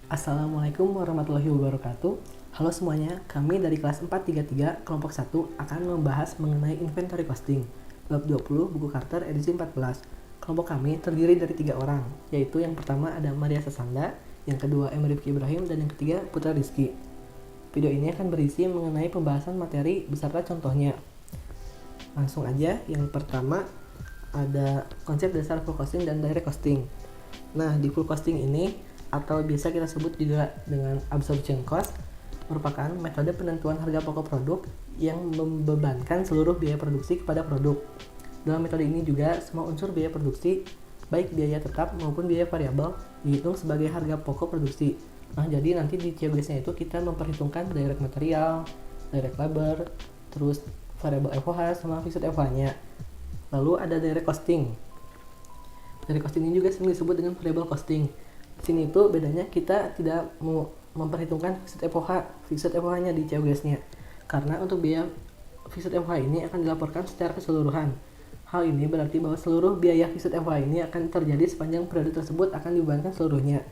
Assalamualaikum warahmatullahi wabarakatuh. Halo semuanya, kami dari kelas 433 kelompok 1 akan membahas mengenai inventory costing bab 20 buku Carter edisi 14. Kelompok kami terdiri dari 3 orang, yaitu yang pertama ada Maria Sasanda, yang kedua M. Rifki Ibrahim, dan yang ketiga Putra Rizky. Video ini akan berisi mengenai pembahasan materi beserta contohnya. Langsung aja, yang pertama ada konsep dasar full costing dan direct costing. Nah, di full costing ini atau biasa kita sebut juga dengan absorption cost, merupakan metode penentuan harga pokok produk yang membebankan seluruh biaya produksi kepada produk. Dalam metode ini juga semua unsur biaya produksi, baik biaya tetap maupun biaya variabel, dihitung sebagai harga pokok produksi. Nah, jadi nanti di COGS-nya itu kita memperhitungkan direct material, direct labor, terus variabel FOH sama fixed FOH-nya. Lalu ada direct costing. Direct costing ini juga sering disebut dengan variable costing. Di sini itu bedanya kita tidak mau memperhitungkan fixed FOH-nya di COGS-nya. Karena untuk biaya fixed FOH ini akan dilaporkan secara keseluruhan. Hal ini berarti bahwa seluruh biaya fixed FOH ini akan terjadi sepanjang periode tersebut akan dibebankan seluruhnya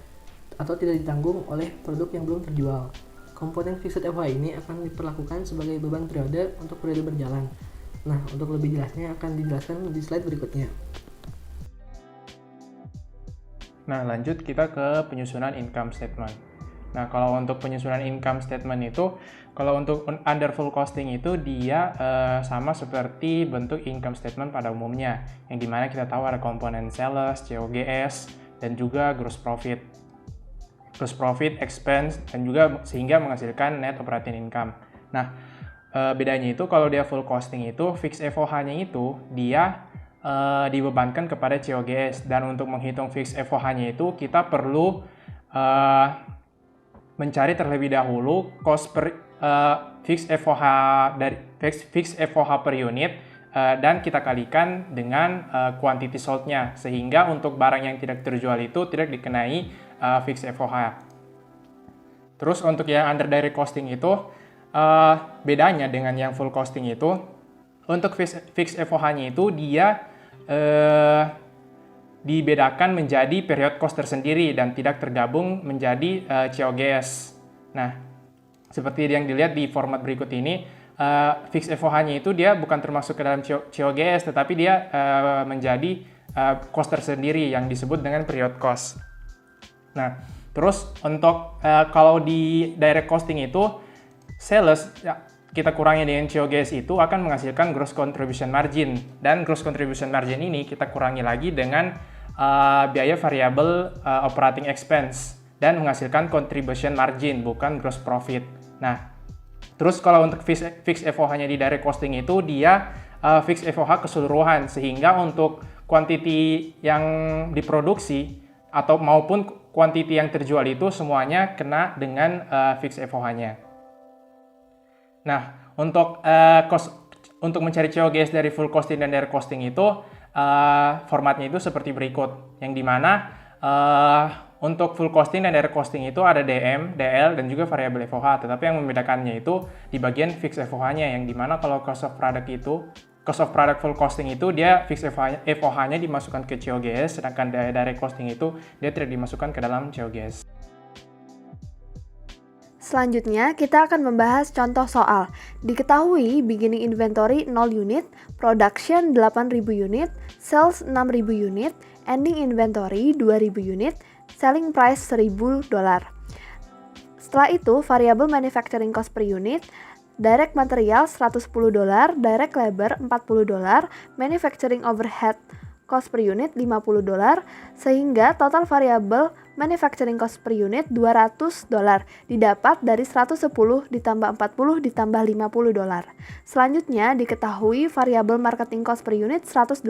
atau tidak ditanggung oleh produk yang belum terjual. Komponen fixed FOH ini akan diperlakukan sebagai beban periode untuk periode berjalan. Nah, untuk lebih jelasnya akan dijelaskan di slide berikutnya. Nah, lanjut kita ke penyusunan income statement. Nah, kalau untuk penyusunan income statement itu, kalau untuk under full costing itu dia sama seperti bentuk income statement pada umumnya, yang dimana kita tahu ada komponen sales, COGS, dan juga gross profit. Gross profit, expense, dan juga sehingga menghasilkan net operating income. Nah, bedanya itu kalau dia full costing itu, fixed FOH-nya itu dia dibebankan kepada COGS, dan untuk menghitung fixed FOH-nya itu kita perlu mencari terlebih dahulu cost per fixed FOH dari fixed FOH per unit dan kita kalikan dengan quantity sold-nya, sehingga untuk barang yang tidak terjual itu tidak dikenai fixed FOH. Terus untuk yang under direct costing itu bedanya dengan yang full costing itu, untuk fixed FOH-nya itu dia dibedakan menjadi period cost tersendiri dan tidak tergabung menjadi COGS. Nah, seperti yang dilihat di format berikut ini, fixed FOH-nya itu dia bukan termasuk ke dalam COGS, tetapi dia menjadi cost tersendiri yang disebut dengan period cost. Nah, terus untuk kalau di direct costing itu, sales kita kurangi dengan COGS itu akan menghasilkan gross contribution margin, dan gross contribution margin ini kita kurangi lagi dengan biaya variabel operating expense dan menghasilkan contribution margin, bukan gross profit. Nah, terus kalau untuk fixed FOH-nya di direct costing itu dia fixed FOH keseluruhan, sehingga untuk quantity yang diproduksi atau maupun quantity yang terjual itu semuanya kena dengan fixed FOH-nya. Nah, untuk mencari COGS dari full costing dan direct costing itu formatnya itu seperti berikut, yang dimana untuk full costing dan direct costing itu ada DM, DL, dan juga variabel FOH, tetapi yang membedakannya itu di bagian fixed FOH-nya, yang dimana kalau cost of product full costing itu dia fixed FOH-nya dimasukkan ke COGS, sedangkan direct costing itu dia tidak dimasukkan ke dalam COGS. Selanjutnya, kita akan membahas contoh soal. Diketahui beginning inventory 0 unit, production 8.000 unit, sales 6.000 unit, ending inventory 2.000 unit, selling price $1.000. Setelah itu, variable manufacturing cost per unit, direct material $110, direct labor $40, manufacturing overhead cost per unit $50, sehingga total variable manufacturing cost per unit $200 didapat dari 110 ditambah 40 ditambah $50. Selanjutnya diketahui variable marketing cost per unit 185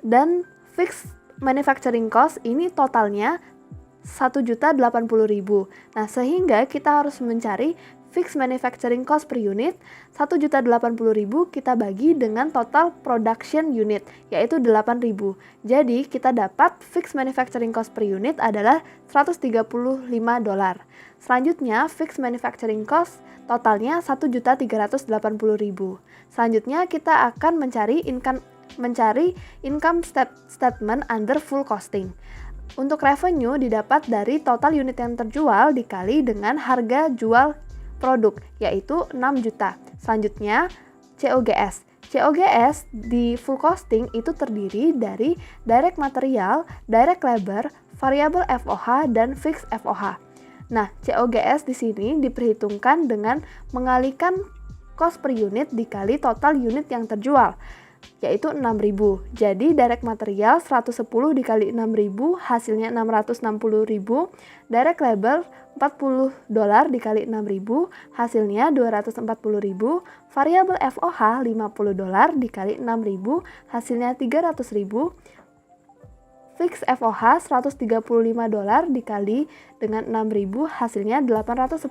dan fixed manufacturing cost ini totalnya 1.080.000. Nah, sehingga kita harus mencari fixed manufacturing cost per unit 1.080.000 kita bagi dengan total production unit, yaitu 8.000. Jadi kita dapat fixed manufacturing cost per unit adalah $135. Selanjutnya fixed manufacturing cost totalnya 1.380.000. Selanjutnya kita akan mencari income statement under full costing. Untuk revenue didapat dari total unit yang terjual dikali dengan harga jual produk, yaitu 6 juta. Selanjutnya, COGS. COGS di full costing itu terdiri dari direct material, direct labor, variable FOH, dan fixed FOH. Nah, COGS di sini diperhitungkan dengan mengalihkan cost per unit dikali total unit yang terjual, yaitu 6.000. Jadi direct material 110 dikali 6.000 hasilnya 660.000. Direct labor $40 dikali 6.000 hasilnya 240.000. Variable FOH $50 dikali 6.000 hasilnya 300.000. Fix FOH $135 dikali dengan 6.000 hasilnya 810.000.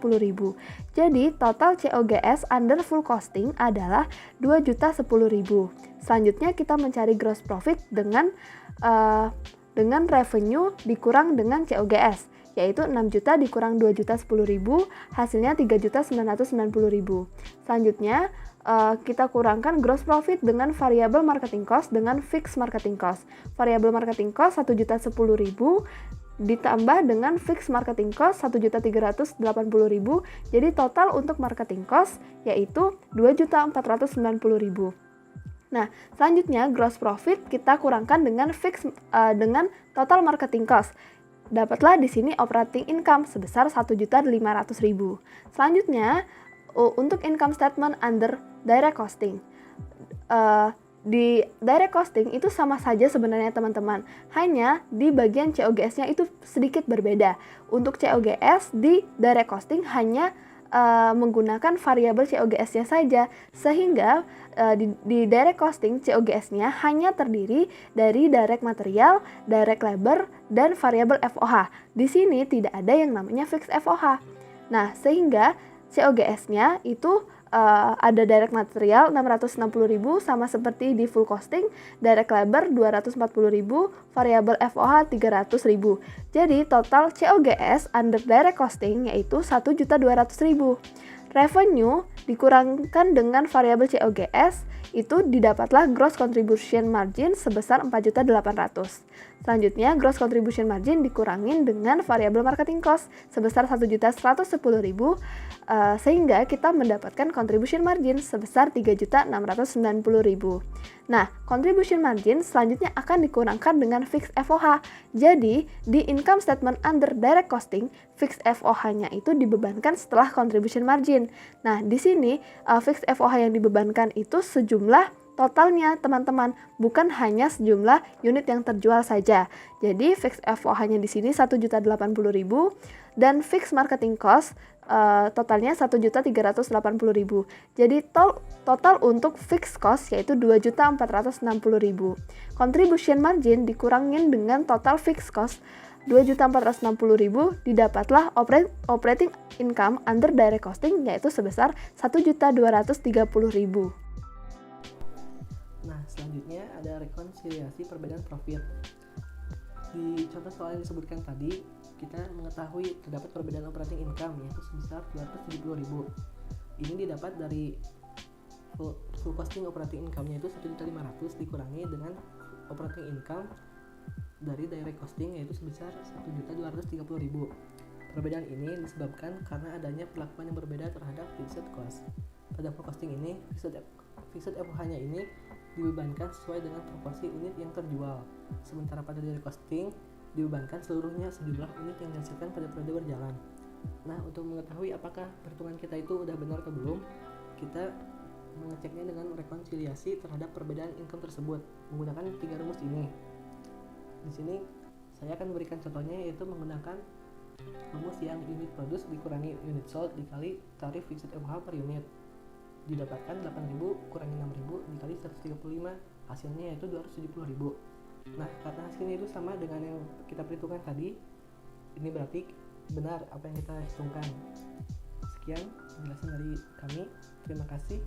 Jadi total COGS under full costing adalah 2.010.000. Selanjutnya kita mencari gross profit dengan revenue dikurang dengan COGS, yaitu 6 juta dikurang 2.010.000 hasilnya 3.990.000. Selanjutnya kita kurangkan gross profit dengan variable marketing cost dengan fixed marketing cost. Variable marketing cost 1.010.000 ditambah dengan fixed marketing cost 1.380.000. Jadi total untuk marketing cost yaitu 2.490.000. Nah, selanjutnya gross profit kita kurangkan dengan dengan total marketing cost. Dapatlah di sini operating income sebesar 1.500.000. Selanjutnya untuk income statement under direct costing. Di direct costing itu sama saja sebenarnya teman-teman, hanya di bagian COGS-nya itu sedikit berbeda. Untuk COGS di direct costing hanya menggunakan variabel COGS-nya saja, sehingga di direct costing COGS-nya hanya terdiri dari direct material, direct labor, dan variabel FOH. Di sini tidak ada yang namanya fixed FOH. Nah, sehingga COGS-nya itu ada direct material 660.000 sama seperti di full costing, direct labor 240.000, variable FOH 300.000. Jadi total COGS under direct costing yaitu 1.200.000. Revenue dikurangkan dengan variabel COGS itu didapatlah gross contribution margin sebesar 4.800.000. Selanjutnya gross contribution margin dikurangin dengan variabel marketing cost sebesar 1.110.000 sehingga kita mendapatkan contribution margin sebesar 3.690.000. Nah, contribution margin selanjutnya akan dikurangkan dengan fixed FOH. Jadi, di income statement under direct costing, fixed FOH-nya itu dibebankan setelah contribution margin. Nah, di sini fixed FOH yang dibebankan itu sejumlah totalnya, teman-teman, bukan hanya sejumlah unit yang terjual saja. Jadi, fixed FOH-nya di sini 1.080.000 dan fixed marketing cost totalnya 1.380.000. Jadi total untuk fixed cost yaitu 2.460.000. Contribution margin dikurangin dengan total fixed cost 2.460.000, didapatlah operating income under direct costing yaitu sebesar 1.230.000. Nah, selanjutnya ada rekonsiliasi perbedaan profit. Di contoh soal yang disebutkan tadi, kita mengetahui terdapat perbedaan operating income yaitu sebesar 270.000. Ini didapat dari full costing operating income-nya itu 1.500.000 dikurangi dengan operating income dari direct costing yaitu sebesar 1.230.000. Perbedaan ini disebabkan karena adanya perlakuan yang berbeda terhadap fixed cost. Pada full costing ini, fixed FOH-nya ini dibebankan sesuai dengan proporsi unit yang terjual. Sementara pada direct costing dibebankan seluruhnya sejumlah unit yang dihasilkan pada periode berjalan. Nah, untuk mengetahui apakah perhitungan kita itu udah benar atau belum, kita mengeceknya dengan rekonsiliasi terhadap perbedaan income tersebut menggunakan 3 rumus ini. Di sini saya akan memberikan contohnya yaitu menggunakan rumus yang unit produce dikurangi unit sold dikali tarif fixed FOH per unit. Didapatkan 8.000 kurangi 6.000 dikali 135, hasilnya yaitu 270.000. Nah, karena hasilnya itu sama dengan yang kita perhitungkan tadi, ini berarti benar apa yang kita hitungkan. Sekian penjelasan dari kami. Terima kasih.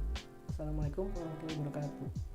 Assalamualaikum warahmatullahi wabarakatuh.